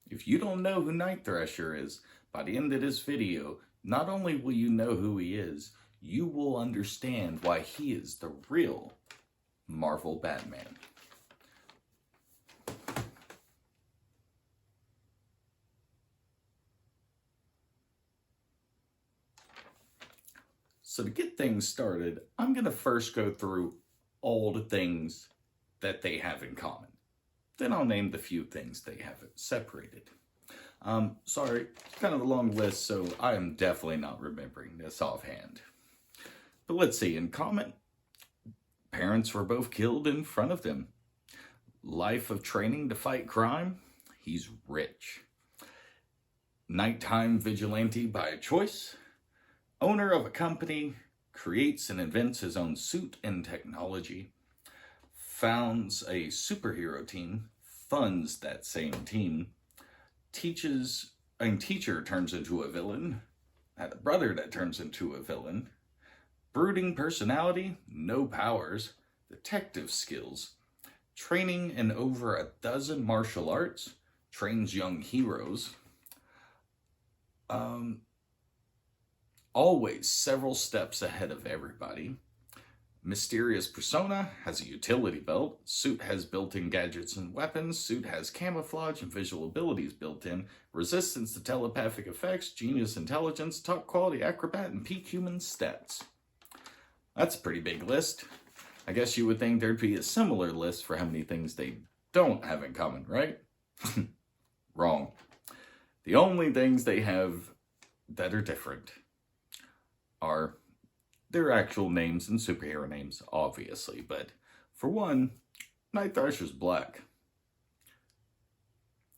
If you don't know who Night Thrasher is, by the end of this video, not only will you know who he is, you will understand why he is the real Marvel Batman. So to get things started, I'm going to first go through all the things that they have in common. Then I'll name the few things they have separated. Sorry, it's kind of a long list, so I am definitely not remembering this offhand. But let's see, in common, parents were both killed in front of them. Life of training to fight crime, he's rich. Nighttime vigilante by choice. Owner of a company, creates and invents his own suit and technology. Founds a superhero team, funds that same team. Teacher turns into a villain. Had a brother that turns into a villain. Brooding personality, no powers. Detective skills. Training in over a dozen martial arts. Trains young heroes. Always several steps ahead of everybody. Mysterious persona, has a utility belt. Suit has built-in gadgets and weapons. Suit has camouflage and visual abilities built in. Resistance to telepathic effects. Genius intelligence. Top quality acrobat and peak human stats. That's a pretty big list. I guess you would think there'd be a similar list for how many things they don't have in common, right? Wrong. The only things they have that are different are their actual names and superhero names, obviously. But for one, Night Thrasher's black.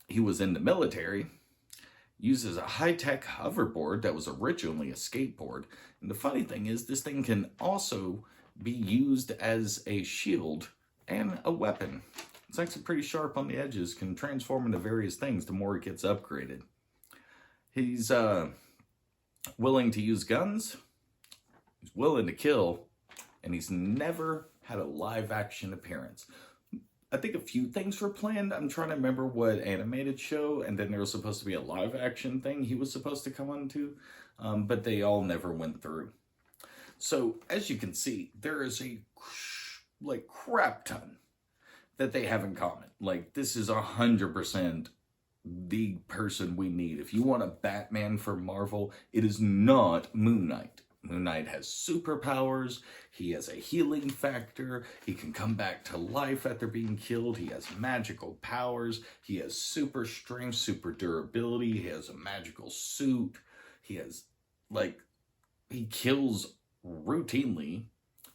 He was in the military, uses a high-tech hoverboard that was originally a skateboard. And the funny thing is, this thing can also be used as a shield and a weapon. It's actually pretty sharp on the edges, can transform into various things the more it gets upgraded. He's willing to use guns. He's willing to kill, and he's never had a live-action appearance. I think a few things were planned. I'm trying to remember what animated show, and then there was supposed to be a live-action thing he was supposed to come on to, but they all never went through. So, as you can see, there is a, crap ton that they have in common. This is 100% the person we need. If you want a Batman for Marvel, it is not Moon Knight. Moon Knight has superpowers, he has a healing factor, he can come back to life after being killed, he has magical powers, he has super strength, super durability, he has a magical suit, he has, he kills routinely,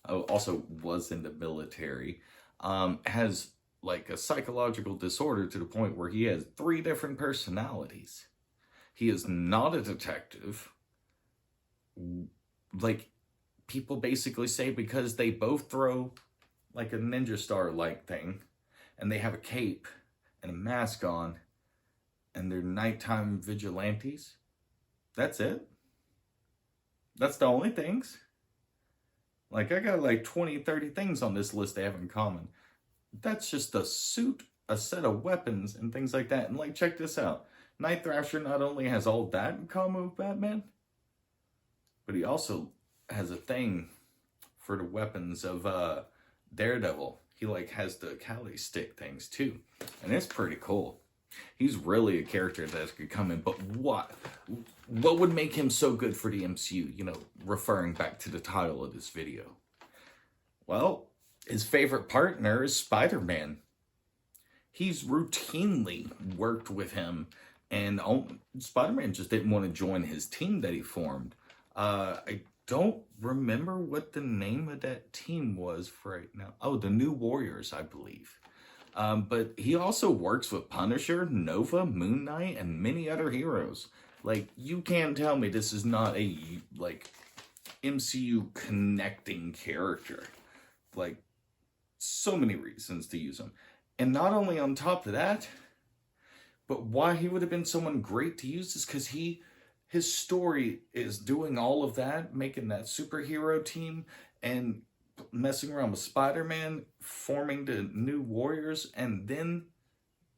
also was in the military, has, a psychological disorder to the point where he has 3 different personalities. He is not a detective. People basically say because they both throw a ninja star-like thing, and they have a cape and a mask on, and they're nighttime vigilantes. That's it. That's the only things. I got 20, 30 things on this list they have in common. That's just a suit, a set of weapons, and things like that. And check this out. Night Thrasher not only has all that in common with Batman, but he also has a thing for the weapons of Daredevil. He has the Kali stick things too. And it's pretty cool. He's really a character that could come in. But what would make him so good for the MCU? Referring back to the title of this video. Well, his favorite partner is Spider-Man. He's routinely worked with him. And Spider-Man just didn't want to join his team that he formed. I don't remember what the name of that team was for right now. Oh, the New Warriors, I believe. But he also works with Punisher, Nova, Moon Knight, and many other heroes. You can't tell me this is not a, MCU connecting character. So many reasons to use him. And not only on top of that, but why he would have been someone great to use is because his story is doing all of that, making that superhero team, and messing around with Spider-Man, forming the New Warriors, and then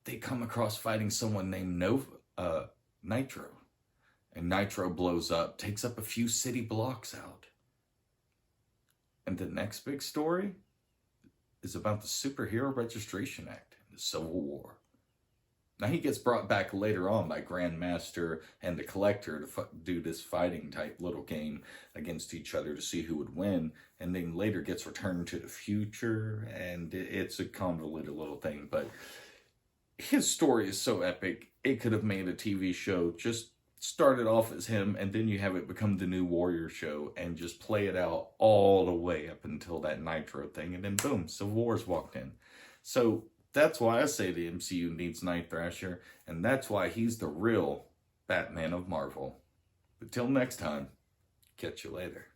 they come across fighting someone named Nitro. And Nitro blows up, takes up a few city blocks out. And the next big story is about the Superhero Registration Act in the Civil War. Now, he gets brought back later on by Grandmaster and the Collector to do this fighting type little game against each other to see who would win, and then later gets returned to the future, and it's a convoluted little thing, but his story is so epic, it could have made a TV show. Just started off as him, and then you have it become the new Warrior show, and just play it out all the way up until that Nitro thing, and then boom, Civil War's walked in. So that's why I say the MCU needs Night Thrasher, and that's why he's the real Batman of Marvel. But till next time, catch you later.